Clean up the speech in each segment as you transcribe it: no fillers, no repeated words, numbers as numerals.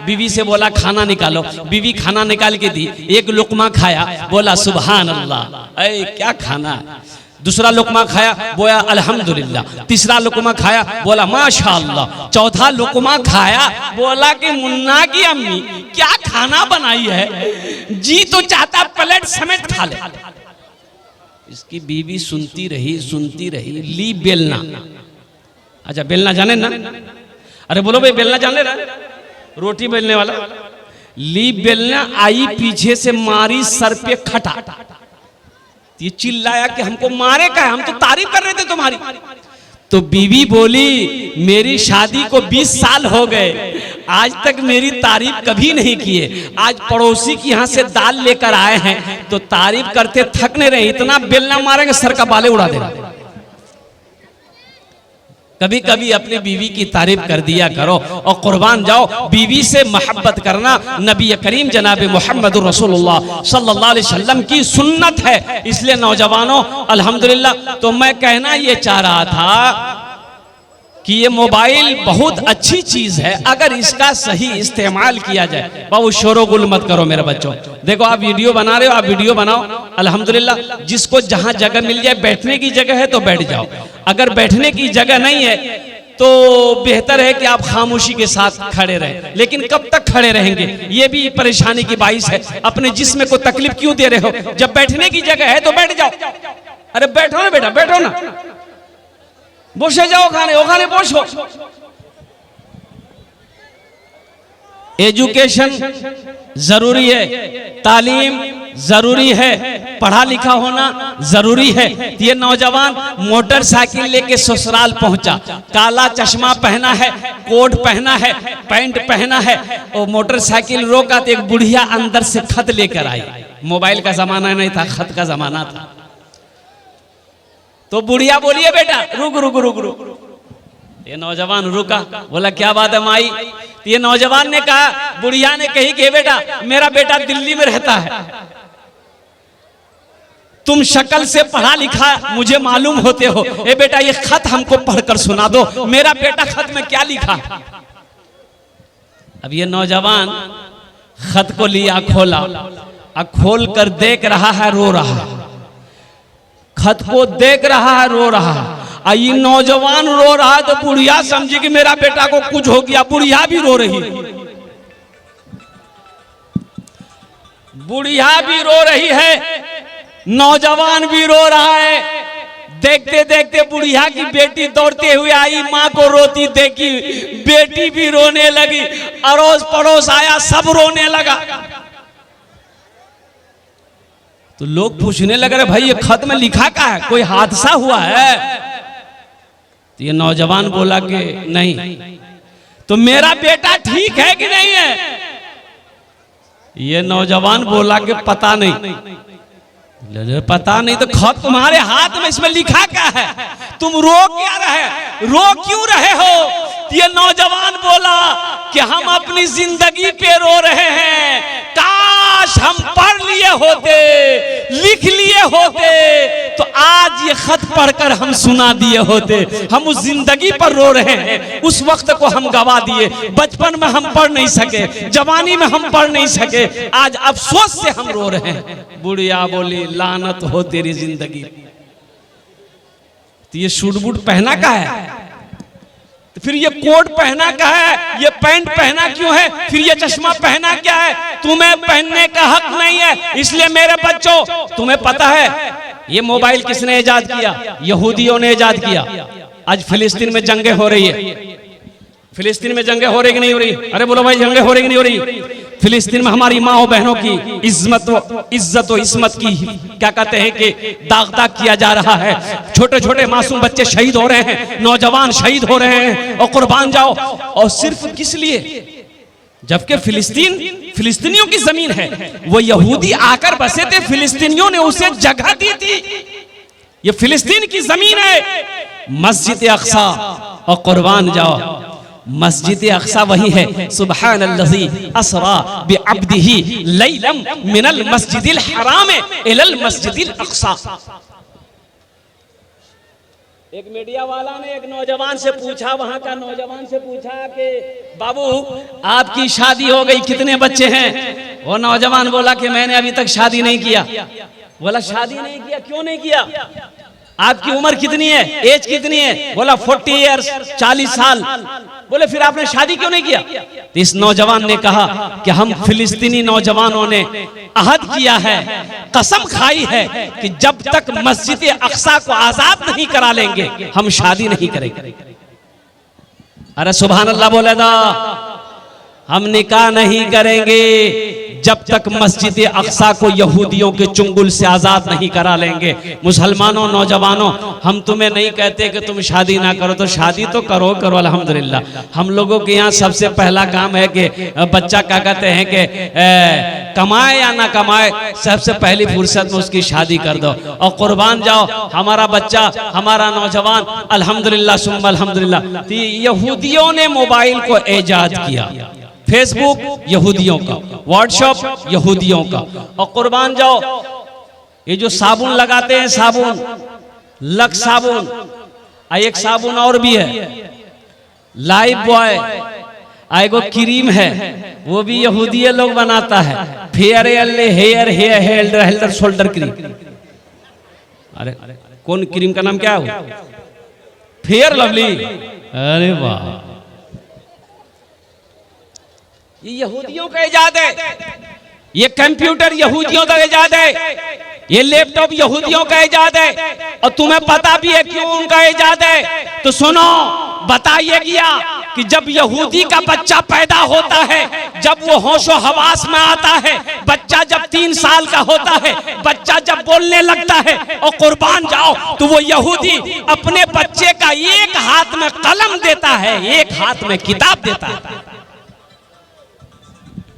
बीवी से बोला खाना निकालो, बीवी खाना निकाल के दी, एक लुकमा खाया, बोला सुभान अल्लाह, अरे क्या खाना है। दूसरा लुकमा खाया, बोला अल्हम्दुलिल्लाह। तीसरा लुकमा खाया, बोला माशाअल्लाह। चौथा लुकमा खाया, बोला कि मुन्ना की अम्मी क्या खाना बनाई है, जी तो चाहता प्लेट समेत खा ले। इसकी बीवी सुनती रही, ली बेलना। अच्छा बेलना जाने ना, अरे बोलो भाई बेलना जाने ना, रोटी बेलने वाला। ली बेलना आई, पीछे से मारी सर पे खटा, ये चिल्लाया कि हमको मारे का है, हम तो तारीफ कर रहे थे तुम्हारी। तो बीवी बोली मेरी शादी को 20 साल हो गए, आज तक मेरी तारीफ कभी नहीं किए। आज पड़ोसी की यहाँ से दाल लेकर आए हैं तो तारीफ करते थक नहीं रहे, इतना बेलना मारेंगे सर का बाले उड़ा देगा। कभी कभी अपनी बीवी की तारीफ कर दिया करो और कुर्बान जाओ, बीवी से मोहब्बत करना नबी करीम जनाब मोहम्मद रसूलुल्लाह सल्लल्लाहु अलैहि वसल्लम की सुन्नत है। इसलिए नौजवानों अल्हम्दुलिल्लाह, तो मैं कहना ये चाह रहा था कि ये मोबाइल बहुत अच्छी चीज है अगर इसका सही इस्तेमाल किया जाए। बाबू शोरो गुल मत करो मेरे बच्चों, देखो आप वीडियो बना रहे हो, आप वीडियो बनाओ अल्हम्दुलिल्लाह, जिसको जहां जगह मिल जाए, बैठने की जगह है तो बैठ जाओ, अगर बैठने की जगह नहीं है तो बेहतर है कि आप खामोशी के साथ खड़े रहें। लेकिन कब तक खड़े रहेंगे, ये भी परेशानी की बाइस है। अपने जिस्म को तकलीफ क्यों दे रहे हो, जब बैठने की जगह है तो बैठ जाओ। अरे बैठो ना बेटा, बैठो ना, बसे जाओ, ओखाने बसो। एजुकेशन जरूरी है, तालीम जरूरी है, पढ़ा लिखा होना जरूरी है। ये नौजवान मोटरसाइकिल लेके ससुराल पहुंचा, काला चश्मा पहना है, कोट पहना है, पैंट पहना है, और मोटरसाइकिल रोका तो एक बुढ़िया अंदर से खत लेकर आई। मोबाइल का जमाना नहीं था, खत का जमाना था। तो बुढ़िया बोलिए बेटा रुक रुक रुक रुक, ये नौजवान रुका, बोला क्या बात है माई। तो ये नौजवान ने कहा, बुढ़िया ने कही कि बेटा मेरा बेटा दिल्ली में रहता है, तुम शक्ल से पढ़ा लिखा मुझे मालूम होते हो, ए बेटा ये खत हमको पढ़कर सुना दो, मेरा बेटा खत में क्या लिखा। अब ये नौजवान खत को लिया, खोला, खोल कर देख रहा है, रो रहा है, खत को देख रहा है, रो रहा है। ये नौजवान रो रहा है तो बुढ़िया समझी कि मेरा बेटा को कुछ हो गया, बुढ़िया भी रो रही, बुढ़िया भी रो रही है, नौजवान भी रो रहा है। देखते देखते बुढ़िया की बेटी दौड़ते हुए आई, माँ को रोती देखी, बेटी भी रोने लगी, अड़ोस पड़ोस आया, सब रोने लगा। तो लोग पूछने लगे भाई ये खत में लिखा क्या है, कोई हादसा हुआ है। तो ये नौजवान बोला कि नहीं। तो मेरा बेटा ठीक है कि नहीं है। ये नौजवान बोला कि पता नहीं। पता नहीं तो खत तुम्हारे हाथ में, इसमें लिखा क्या है, तुम रो क्या रहे, रो क्यों रहे हो। ये नौजवान बोला कि हम अपनी जिंदगी पे रो रहे हैं, काश हम पढ़ लिए होते, लिख लिए होते, तो आज ये खत पढ़कर हम सुना दिए होते। हम उस जिंदगी पर रो रहे हैं, उस वक्त को हम गवा दिए, बचपन में हम पढ़ नहीं सके, जवानी में हम पढ़ नहीं सके, आज अफसोस से हम रो रहे हैं। बुढ़िया बोली लानत हो तेरी जिंदगी। तो ये सूट बूट पहना का है, तो फिर ये कोट पहना का है, ये पैंट पहना क्यों है, फिर ये चश्मा पहना क्या है। तुम्हें पहनने का हक नहीं है। इसलिए मेरे बच्चों, तुम्हें पता है ये मोबाइल किसने इजाद किया, यहूदियों ने इजाद किया। आज फिलिस्तीन में जंगें हो रही है, फिलिस्तीन में जंगें हो रही कि नहीं हो रही, अरे बोलो भाई जंगें हो रही कि नहीं हो रही। फिलिस्तीन में हमारी माँ बहनों की इज्जत व इस्मत की क्या कहते हैं कि दाग किया जा रहा है। छोटे छोटे मासूम बच्चे शहीद हो रहे हैं, नौजवान शहीद हो रहे हैं, और कुर्बान जाओ। और सिर्फ किस लिए, जबकि फिलिस्तीनियों की जमीन है, वो यहूदी आकर बसे थे, फिलिस्तीनियों ने उसे जगह दी थी। ये फिलिस्तीन की जमीन है, मस्जिद अक्सा, और कुर्बान जाओ मस्जिद अक्सा वही है। सुब्हानल्लज़ी असरा बिअब्दिही लैलम मिनल मस्जिदिल हराम इलल मस्जिदिल अक्सा। एक मीडिया वाला ने एक नौजवान से पूछा, वहां का नौजवान से पूछा कि बाबू आपकी शादी हो गई, कितने बच्चे हैं? वो नौजवान बोला कि मैंने अभी तक शादी नहीं किया। बोला शादी नहीं किया, क्यों नहीं किया? आपकी उम्र कितनी है, एज कितनी है? बोला 40 ईयर्स, 40 साल। बोले फिर आपने शादी क्यों नहीं किया? तो इस नौजवान ने कहा कि हम फिलिस्तीनी नौजवानों ने अहद किया है, कसम खाई है कि जब तक मस्जिद अक्सा को आजाद नहीं करा लेंगे हम शादी नहीं करेंगे। अरे सुभान अल्लाह बोले ना, हम निकाह नहीं करेंगे जब तक मस्जिद अक्सा को यहूदियों के चुंगल से आजाद नहीं करा लेंगे। मुसलमानों, नौजवानों, हम तुम्हें नहीं कहते कि तुम शादी ना करो, तो शादी तो करो करो अल्हम्दुलिल्लाह। हम लोगों के यहाँ सबसे पहला काम है कि बच्चा क्या कहते हैं कि कमाए या ना कमाए, सबसे पहली फुर्सत में उसकी शादी कर दो और कुर्बान जाओ। हमारा बच्चा, हमारा नौजवान अल्हम्दुलिल्लाह सुम्मा अल्हम्दुलिल्लाह। यहूदियों ने मोबाइल को ईजाद किया, फेसबुक यहूदियों का, व्हाट्सएप यहूदियों का, और कुर्बान जाओ ये जो साबुन लगाते हैं, साबुन लक्स साबुन, एक साबुन और भी है लाइफ बॉय, एगो क्रीम है वो भी यहूदी लोग बनाता है, fair hair hair holder shoulder cream. अरे कौन क्रीम का नाम क्या है? Fair lovely. अरे वाह, ये यहूदियों का इजाद है, ये कंप्यूटर यहूदियों का इजाद है, ये लैपटॉप यहूदियों का इजाद है। और तुम्हें पता भी है क्यों उनका इजाद है? तो सुनो, बताइए गया कि जब यहूदी का बच्चा पैदा होता है, जब वो होशो हवास में आता है, बच्चा जब 3 साल का होता है, बच्चा जब बोलने लगता है, और कुर्बान जाओ तो वो यहूदी अपने बच्चे का एक हाथ में कलम देता है, एक हाथ में किताब देता है।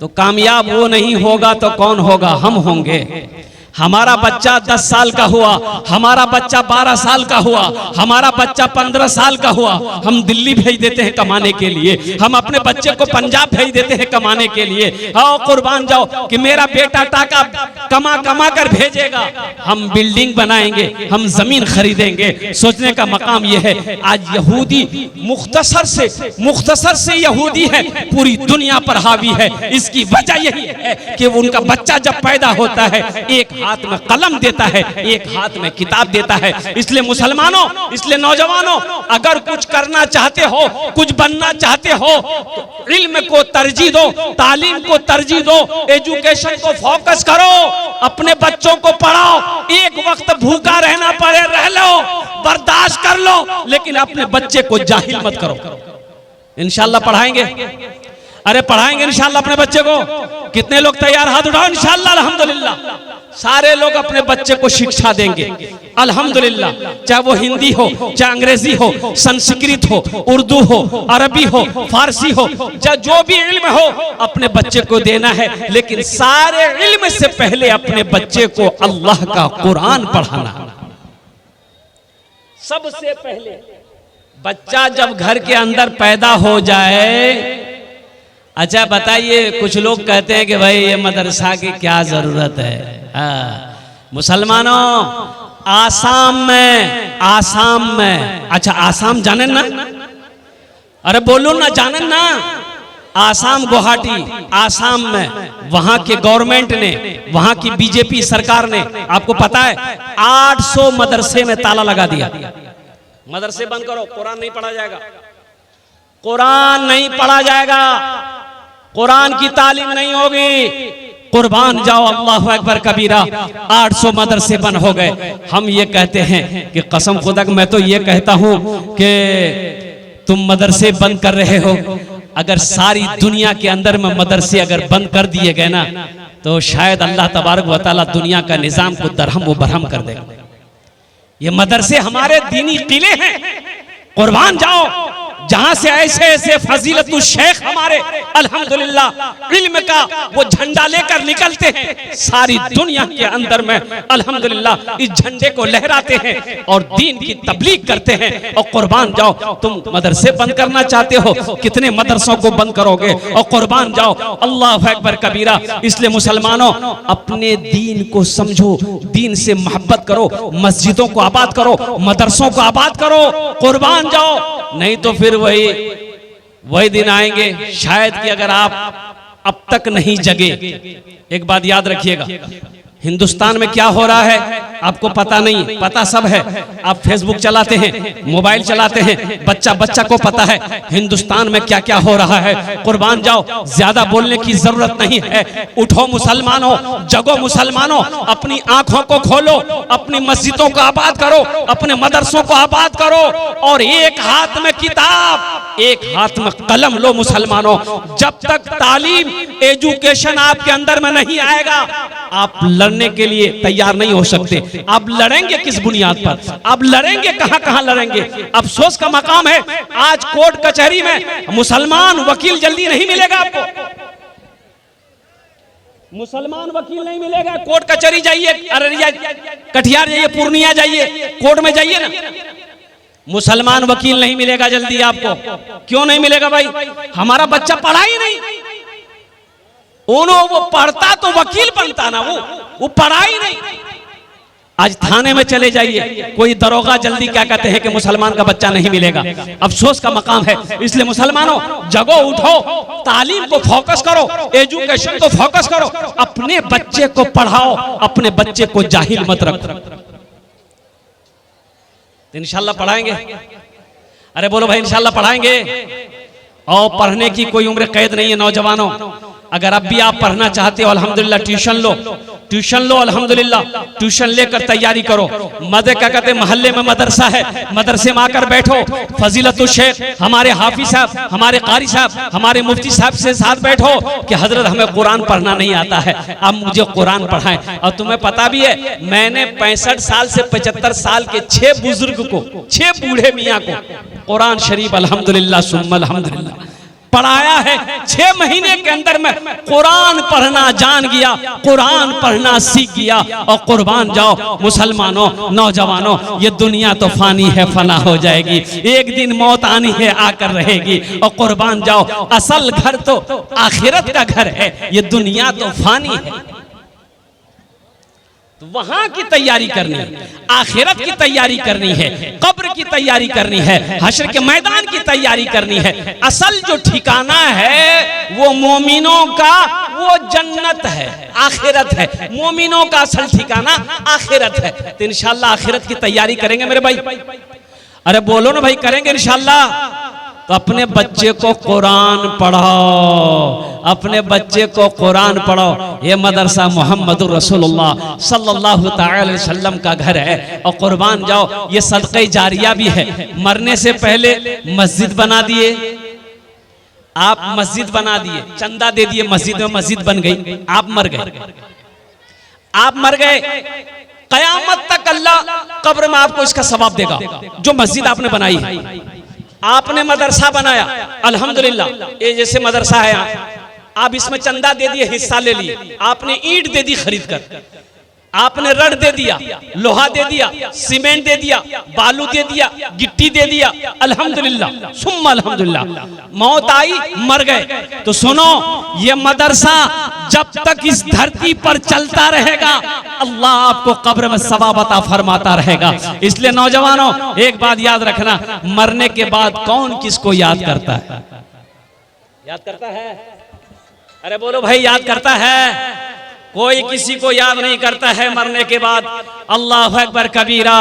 तो कामयाब वो नहीं होगा तो कौन होगा? हम होंगे। हमारा बच्चा 10 साल का हुआ, हमारा बच्चा 12 साल का हुआ, हमारा बच्चा 15 साल का हुआ, हम दिल्ली भेज देते हैं कमाने के लिए, हम अपने बच्चे को पंजाब भेज देते हैं कमाने के लिए। आओ कुर्बान जाओ कि मेरा बेटा टाका कमा कमा कर भेजेगा, हम बिल्डिंग बनाएंगे, हम जमीन खरीदेंगे। सोचने का मकाम यह है, आज यहूदी मुख्तसर से यहूदी है, पूरी दुनिया पर हावी है। इसकी वजह यही है कि उनका बच्चा जब पैदा होता है, एक हाथ में कलम देता है, एक हाथ में किताब देता है। इसलिए मुसलमानों, इसलिए नौजवानों, अगर कुछ करना चाहते हो, कुछ बनना चाहते हो, तो इल्म को तरजीह दो, तालीम को तरजीह दो, एजुकेशन को फोकस करो, अपने बच्चों को पढ़ाओ। एक वक्त भूखा रहना पड़े रह लो, बर्दाश्त कर लो, लेकिन अपने बच्चे को जाहिल मत करो। इंशाल्लाह पढ़ाएंगे, अरे पढ़ाएंगे इंशाल्लाह अपने बच्चे को। कितने लोग तैयार? हाथ उठाओ। इंशाल्लाह अल्हम्दुलिल्लाह सारे लोग अपने बच्चे को शिक्षा देंगे अल्हम्दुलिल्लाह, चाहे वो हिंदी हो, चाहे अंग्रेजी हो, संस्कृत हो, उर्दू हो, अरबी हो, फारसी हो, चाहे जो भी इल्म हो अपने बच्चे को देना है। लेकिन सारे इल्म से पहले अपने बच्चे को अल्लाह का कुरान पढ़ाना। सबसे पहले बच्चा जब घर के अंदर पैदा हो जाए, अच्छा बताइए, कुछ लोग कहते हैं कि भाई ये मदरसा की क्या जरूरत है? मुसलमानों, आसाम में, अच्छा आसाम जाने ना? अरे बोलो ना, जाने ना? आसाम गुवाहाटी, आसाम में वहां के गवर्नमेंट ने, वहां की बीजेपी सरकार ने, आपको पता है 800 मदरसे में ताला लगा दिया। मदरसे बंद करो, कुरान नहीं पढ़ा जाएगा, कुरान नहीं पढ़ा जाएगा, कुरान की तालीम नहीं होगी। कुर्बान जाओ, अल्लाहु अकबर कबीरा। 800 मदरसे बंद हो गए। हम ये कहते हैं कि कसम खुदा, मैं तो ये कहता हूं कि तुम मदरसे बंद कर रहे हो, अगर सारी दुनिया के अंदर में मदरसे अगर बंद कर दिए गए ना, तो शायद अल्लाह तबारक व तआला दुनिया का निजाम को दरहम व बरहम कर देगा। ये मदरसे हमारे दीनी किले हैं। कुर्बान जाओ, जहां से ऐसे ऐसे फजीलतुल शेख हमारे अल्हम्दुलिल्लाह इल्म का वो झंडा लेकर निकलते हैं, सारी दुनिया के अंदर में अल्हम्दुलिल्लाह इस झंडे को लहराते हैं और दीन की तबलीग करते हैं। और कुर्बान जाओ, तुम मदरसे बंद करना चाहते हो, कितने मदरसों को बंद करोगे? और कुर्बान जाओ, अल्लाह अकबर कबीरा। इसलिए मुसलमानों, अपने दीन को समझो, दीन से मोहब्बत करो, मस्जिदों को आबाद करो, मदरसों को आबाद करो, कुर्बान जाओ। नहीं तो फिर वही दिन आएंगे शायद कि अगर आप अब तक नहीं जगे। एक बात याद रखिएगा, हिंदुस्तान में क्या हो रहा है आपको पता नहीं, पता सब है। आप फेसबुक चलाते हैं, मोबाइल चलाते हैं, बच्चा को पता है हिंदुस्तान में क्या क्या हो रहा है। कुर्बान जाओ, ज्यादा बोलने की जरूरत नहीं है। उठो मुसलमानों, जगो मुसलमानों, अपनी आंखों को खोलो, अपनी मस्जिदों को आबाद करो, अपने मदरसों को आबाद करो, और एक हाथ में किताब, एक हाथ में कलम लो मुसलमानों। जब तक तालीम, एजुकेशन आपके अंदर में नहीं आएगा, आप लड़ने के लिए तैयार नहीं हो सकते। आप लड़ेंगे किस बुनियाद पर? आप लड़ेंगे कहां लड़ेंगे? अफसोस का मकाम है, आज कोर्ट कचहरी में मुसलमान वकील जल्दी नहीं मिलेगा आपको। मुसलमान वकील नहीं मिलेगा। कोर्ट कचहरी जाइए, अररिया, कटिहार जाइए, पूर्णिया जाइए, कोर्ट में जाइए ना, मुसलमान वकील नहीं मिलेगा जल्दी आपको। क्यों नहीं मिलेगा भाई? हमारा बच्चा पढ़ा ही नहीं। वो पढ़ता तो वकील बनता ना, वो पढ़ा ही नहीं। आज थाने में चले जाइए, कोई दरोगा जल्दी क्या कहते हैं कि मुसलमान का बच्चा नहीं मिलेगा। अफसोस का मकाम है। इसलिए मुसलमानों, जगो, उठो, तालीम को फोकस करो, एजुकेशन को फोकस करो, अपने बच्चे को पढ़ाओ, अपने बच्चे को जाहिल मत रखो। इंशाल्लाह पढ़ाएंगे। अरे बोलो भाई, इंशाल्लाह पढ़ाएंगे। और पढ़ने की कोई उम्र कैद नहीं है नौजवानों। अगर अब भी आप पढ़ना चाहते हो, अल्हम्दुलिल्लाह ट्यूशन लो, अल्हम्दुलिल्लाह ट्यूशन लेकर तैयारी करो। मदे क्या कहते हैं, मोहल्ले में मदरसा है, मदरसे में आकर बैठो, फजीलतुल शेख हमारे हाफिज साहब, हमारे कारी साहब, हमारे मुफ्ती साहब से साथ बैठो कि हजरत हमें कुरान पढ़ना नहीं आता है, अब मुझे कुरान पढ़ाएं। और तुम्हें पता भी है, मैंने 65 साल से 75 साल के 6 बुजुर्ग को, 6 बूढ़े मियाँ को कुरान शरीफ अल्हम्दुलिल्लाह सुम्मा अल्हम्दुलिल्लाह पढ़ाया है। 6 महीने के अंदर में कुरान पढ़ना जान गया, कुरान पढ़ना सीख गया। और कुर्बान जाओ मुसलमानों, नौजवानों, ये दुनिया तो फानी है, फना हो जाएगी, एक दिन मौत आनी है, आकर रहेगी। और कुर्बान जाओ, असल घर तो आखिरत का घर है, ये दुनिया तो फानी है। तो वहां की तैयारी करनी है, आखिरत की तैयारी करनी है, कब्र की तैयारी करनी है, हश्र के मैदान की तैयारी करनी है। असल जो ठिकाना है वो मोमिनों का, वो जन्नत है, आखिरत है। मोमिनों का असल ठिकाना आखिरत है। तो इंशाल्लाह आखिरत की तैयारी करेंगे मेरे भाई। अरे बोलो ना भाई, करेंगे इंशाल्लाह। तो अपने बच्चे को कुरान पढ़ाओ, अपने बच्चे को कुरान पढ़ाओ। ये मदरसा मोहम्मदुर रसूलुल्लाह सल्लल्लाहु ताला अलैहि वसल्लम का घर है। और कुर्बान जाओ, ये सदक़े जारिया भी है। मरने से पहले मस्जिद बना दिए, आप मस्जिद बना दिए, चंदा दे दिए, मस्जिद में मस्जिद बन गई, आप मर गए, आप मर गए। कयामत तक अल्लाह कब्र में आपको इसका सवाब देगा, जो मस्जिद आपने बनाई है। आपने मदरसा बनाया, अल्हम्दुलिल्लाह, ये जैसे मदरसा है यहाँ, आप इसमें चंदा दे दिए, हिस्सा ले लिए, आपने ईंट दे दी खरीद कर, आपने रड दे दिया, लोहा दे दिया, सीमेंट दे दिया, बालू दे दिया, गिट्टी दे दिया, अल्हम्दुलिल्लाह सुम्मा अल्हम्दुलिल्लाह। मौत आई, मर गए। तो सुनो, ये मदरसा जब तक इस धरती पर चलता रहेगा, अल्लाह आपको कब्र में सवाब अता फरमाता रहेगा। इसलिए नौजवानों, एक बात याद रखना, मरने के बाद कौन किसको याद करता है? याद करता है? अरे बोलो भाई, याद करता है? कोई किसी को याद नहीं करता है मरने के बाद। अल्लाह अकबर कबीरा।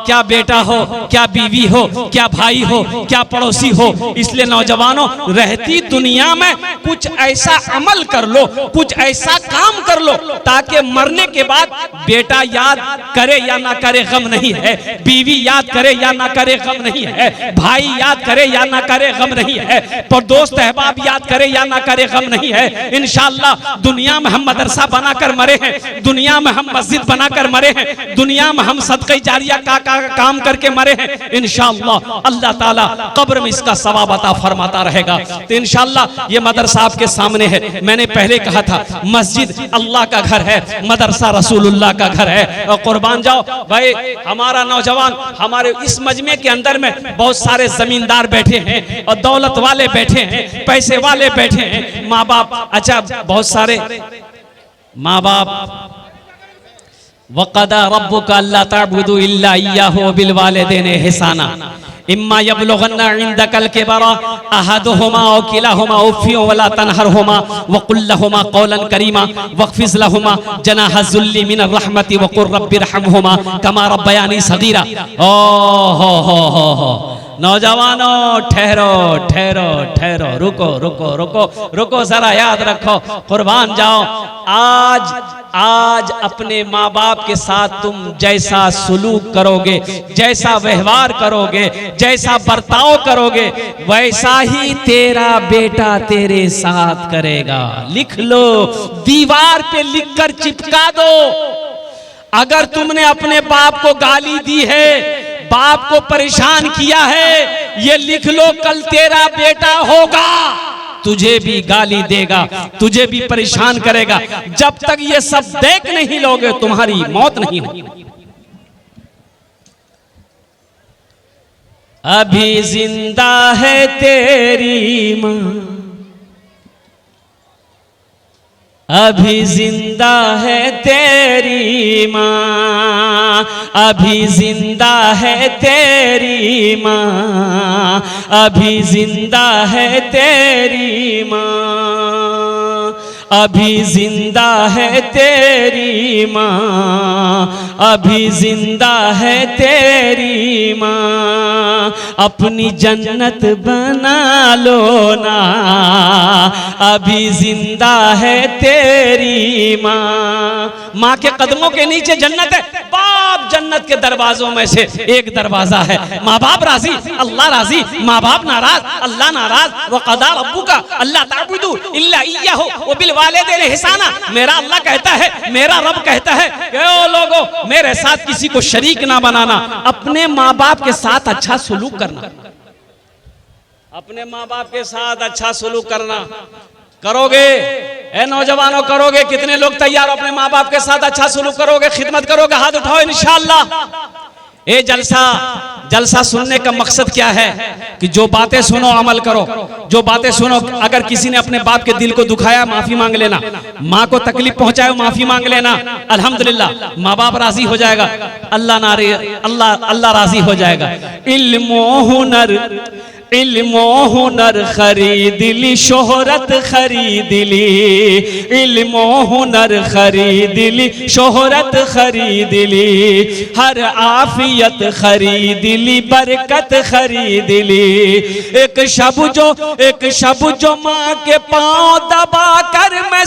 क्या बेटा हो, क्या बीवी हो, क्या भाई हो, क्या पड़ोसी हो। इसलिए नौजवानों, रहती दुनिया में कुछ ऐसा अमल कर लो, कुछ ऐसा काम कर लो, ताकि मरने के बाद बेटा याद करे या ना करे गम नहीं है, बीवी याद करे या ना करे गम नहीं है, भाई याद करे या ना करे गम नहीं है, पर दोस्त अहबाब याद करे या ना करे गम नहीं है। इंशाअल्लाह दुनिया में हम मदरसा बनाकर मरे हैं, दुनिया में हम मस्जिद बना बनाकर मरे हैं, दुनिया में हम सदक़े जारिया का काम करके मरे हैं। इंशाअल्लाह अल्लाह ताला कब्र में इसका सवाब अता फरमाता रहेगा। तो इंशाअल्लाह ये मदरसा आपके सामने है। मैंने पहले कहा था मस्जिद अल्लाह का घर है, मदरसा रसूलुल्लाह का घर है। और कुर्बान जाओ भाई, हमारा नौजवान, हमारे इस मजमे के अंदर में बहुत सारे जमींदार बैठे हैं और दौलत वाले बैठे हैं, पैसे वाले बैठे हैं, माँ बाप, अच्छा बहुत सारे माँ बाप। वक़दा रब्बुका अल्ला तअबुदू इल्ला इय्याहु बिल वालिदैनि इहसाना इम्मा यबलुगन्ना इंदकल किबरा अहदुहुमा औ किलाहुमा उफ़्फिन वला तनहरहुमा वक़ुल लहुमा क़ौलन करीमा वख़्फ़िज़ लहुमा जनाह ज़ुल्ली मिनर रहमति वक़ुल रब्बिरहमहुमा कमा रब्बयानी सग़ीरा। ओ हो नौजवानों, ठहरो ठहरो ठहरो, रुको रुको रुको रुको, जरा याद रखो, कुर्बान जाओ। आज अपने माँ बाप के साथ तुम जैसा सुलूक करोगे, जैसा व्यवहार करोगे, जैसा बर्ताव करोगे, वैसा ही तेरा बेटा तेरे साथ करेगा। लिख लो, दीवार पे लिखकर चिपका दो। अगर तुमने अपने बाप को गाली दी है, बाप को परेशान किया है, ये लिख लो, कल तेरा बेटा होगा, तुझे भी गाली देगा, तुझे भी परेशान करेगा। जब तक ये सब देख नहीं लोगे तुम्हारी मौत नहीं होगी। अभी जिंदा है तेरी माँ, अभी जिंदा है तेरी माँ, अभी जिंदा है तेरी माँ, अभी जिंदा है तेरी माँ, अभी जिंदा है तेरी माँ, अभी जिंदा है तेरी माँ, अपनी जन्नत बना लो ना, अभी जिंदा है तेरी माँ। माँ के कदमों के नीचे जन्नत है। बाप जन्नत के दरवाजों में से एक दरवाजा है। माँ बाप राजी, अल्लाह राजी, माँ बाप नाराज, अल्लाह नाराज। वक़दा रब्बुका अल्ला तअबुदू इल्ला इय्याहु व बिल वालिदैनि इहसाना। मेरा अल्लाह कहता है, मेरा रब कहता है कि ओ लोगों, मेरे साथ किसी को शरीक ना बनाना, अपने माँ बाप के साथ अच्छा सलूक करना, अपने माँ बाप के साथ अच्छा सलूक करना। करोगे ए नौजवानों, करोगे? कितने लोग तैयार हो अपने माँ बाप के साथ अच्छा सलूक करोगे, खिदमत करोगे? हाथ उठाओ इंशाअल्लाह। ये जलसा सुनने का मकसद क्या है कि जो बातें सुनो अमल करो, जो बातें सुनो। अगर किसी ने अपने बाप के दिल को दुखाया, माफी मांग लेना। माँ को तकलीफ पहुंचाए, माफी मांग लेना। अल्हम्दुलिल्लाह माँ बाप राजी हो जाएगा, अल्लाह राजी हो जाएगा। इल्मो हुनर खरीद ली, शोहरत खरीद ली, इल्मो हुनर खरीद ली, शोहरत खरीद ली, हर आफियत खरीद ली, बरकत खरीद ली। एक शब जो माँ के पाँव दबा कर मैं